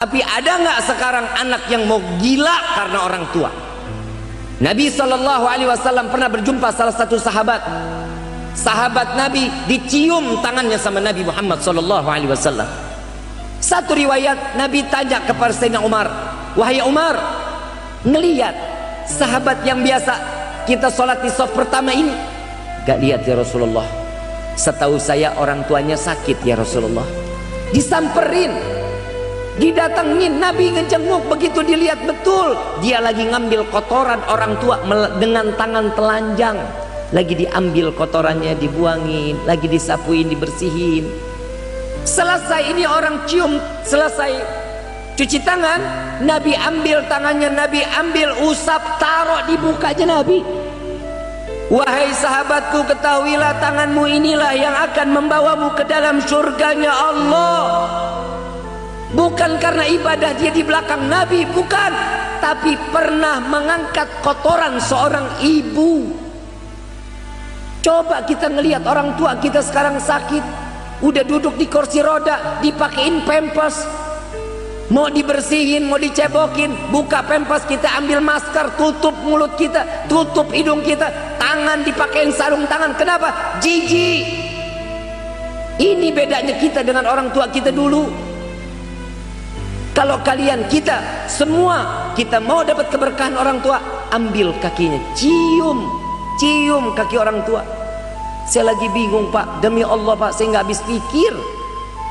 Tapi ada nggak sekarang anak yang mau gila karena orang tua? Nabi SAW pernah berjumpa salah satu sahabat. Sahabat Nabi dicium tangannya sama Nabi Muhammad SAW. Satu riwayat Nabi tanya kepada Sayyidina Umar, "Wahai Umar, ngelihat sahabat yang biasa kita sholat di shaf pertama ini?" "Gak lihat ya Rasulullah. Setahu saya orang tuanya sakit ya Rasulullah." Disamperin, didatengin, Nabi ngejenguk. Begitu dilihat betul dia lagi ngambil kotoran orang tua dengan tangan telanjang. Lagi diambil kotorannya, dibuangin, lagi disapuin, dibersihin. Selesai ini orang cium, selesai cuci tangan, Nabi ambil tangannya, Nabi ambil usap, taruh di mukanya Nabi. "Wahai sahabatku, ketahuilah tanganmu inilah yang akan membawamu ke dalam surganya Allah." Bukan karena ibadah dia di belakang Nabi, bukan, tapi pernah mengangkat kotoran seorang ibu. Coba kita ngelihat orang tua kita sekarang sakit, udah duduk di kursi roda, dipakein pampers, mau dibersihin, mau dicebokin, buka pampers, kita ambil masker, tutup mulut kita, tutup hidung kita, tangan dipakein sarung tangan. Kenapa? Jijik. Ini bedanya kita dengan orang tua kita dulu. Kalau kalian, kita semua, kita mau dapat keberkahan orang tua, ambil kakinya, cium kaki orang tua. Saya lagi bingung Pak, demi Allah Pak, saya nggak habis pikir.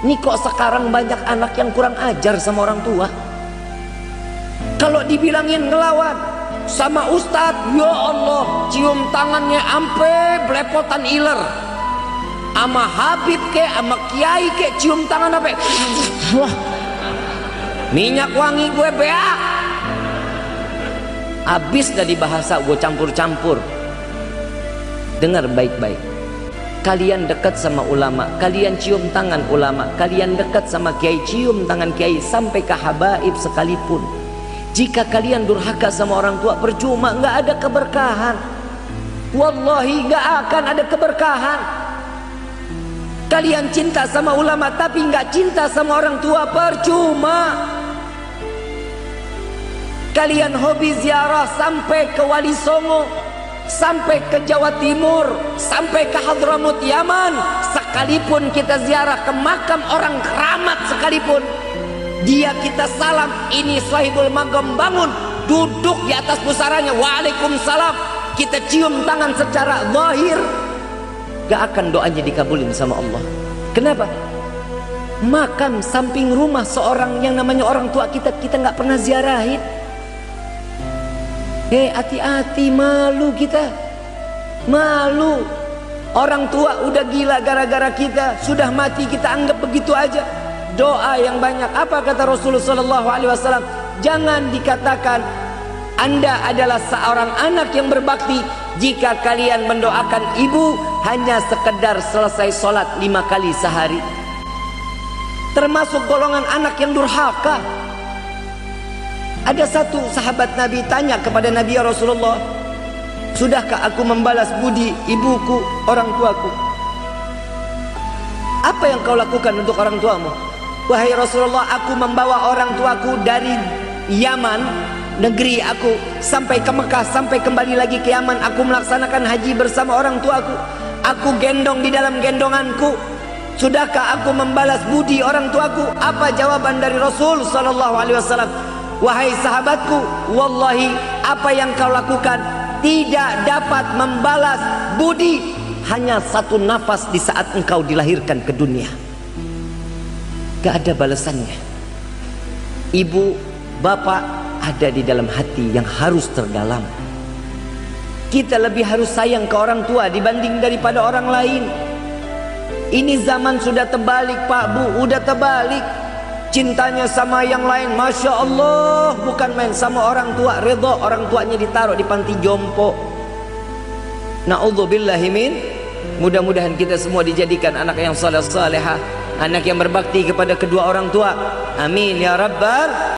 Ini kok sekarang banyak anak yang kurang ajar sama orang tua. Kalau dibilangin ngelawan sama ustadz, ya Allah, cium tangannya ampe belepotan iler. Sama Habib ke, sama Kiai ke, cium tangan apa? Wah, minyak wangi gue beak. Habis dari bahasa gue campur-campur. Dengar baik-baik. Kalian dekat sama ulama, kalian cium tangan ulama, kalian dekat sama kiai, cium tangan kiai, sampai ke habaib sekalipun. Jika kalian durhaka sama orang tua, percuma, nggak ada keberkahan. Wallahi nggak akan ada keberkahan. Kalian cinta sama ulama tapi nggak cinta sama orang tua, percuma. Kalian hobi ziarah sampai ke Wali Songo, sampai ke Jawa Timur, sampai ke Hadramut Yaman, sekalipun kita ziarah ke makam orang keramat sekalipun, dia kita salam, ini sahibul magam, bangun, duduk di atas pusaranya, waalaikumsalam, kita cium tangan secara zahir, gak akan doanya dikabulin sama Allah. Kenapa? Makam samping rumah seorang yang namanya orang tua kita gak pernah ziarahin. Hati-hati, malu kita, malu. Orang tua udah gila gara-gara kita, sudah mati kita anggap begitu aja. Doa yang banyak. Apa kata Rasulullah SAW? Jangan dikatakan Anda adalah seorang anak yang berbakti jika kalian mendoakan ibu hanya sekedar selesai sholat 5 kali sehari. Termasuk golongan anak yang durhaka. Ada satu sahabat Nabi tanya kepada Nabi, "Ya Rasulullah, sudahkah aku membalas budi ibuku, orang tuaku?" "Apa yang kau lakukan untuk orang tuamu?" "Wahai Rasulullah, aku membawa orang tuaku dari Yaman, negeri aku, sampai ke Mekah, sampai kembali lagi ke Yaman. Aku melaksanakan haji bersama orang tuaku. Aku gendong di dalam gendonganku. Sudahkah aku membalas budi orang tuaku?" Apa jawaban dari Rasul sallallahu alaihi wasallam? "Wahai sahabatku, wallahi apa yang kau lakukan tidak dapat membalas budi hanya satu nafas di saat engkau dilahirkan ke dunia. Gak ada balasannya." Ibu, bapak ada di dalam hati yang harus terdalam. Kita lebih harus sayang ke orang tua dibanding daripada orang lain. Ini zaman sudah terbalik Pak Bu, udah terbalik. Cintanya sama yang lain, Masya Allah, bukan main. Sama orang tua, redha orang tuanya ditaruh di panti jompo. Na'udzubillahi min. Mudah-mudahan kita semua dijadikan anak yang saleh salehah, anak yang berbakti kepada kedua orang tua. Amin ya Rabbal